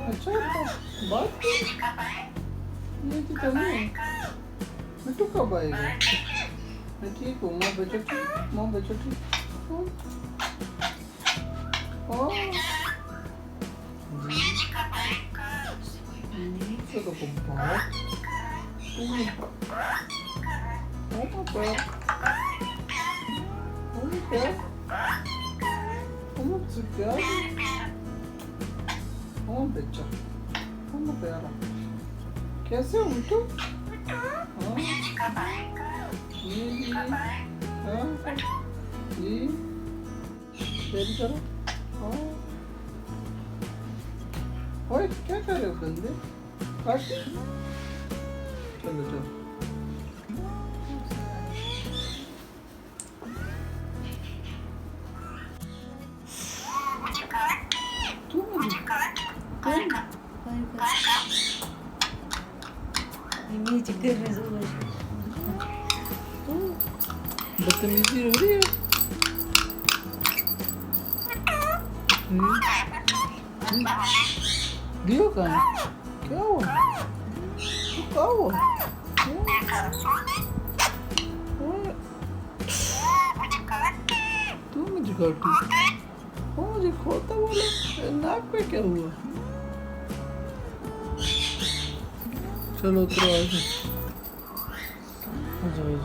अच्छा बात ये तो करना है। मिट्टू कब आएगा? मैं ठीक हूँ, माँ बच्चों ठीक। चलो बात बच्चा प्यारा कैसे हो मिट्टू? करो। ओए क्या कर रहे हो गंदे? चलो बदतमीजी हो रही है। दियो कहाँ? क्या हुआ? तू मुझे काटी? मुझे खोता बोला? नाक पे क्या हुआ? चलो उतरो, आ जाओ।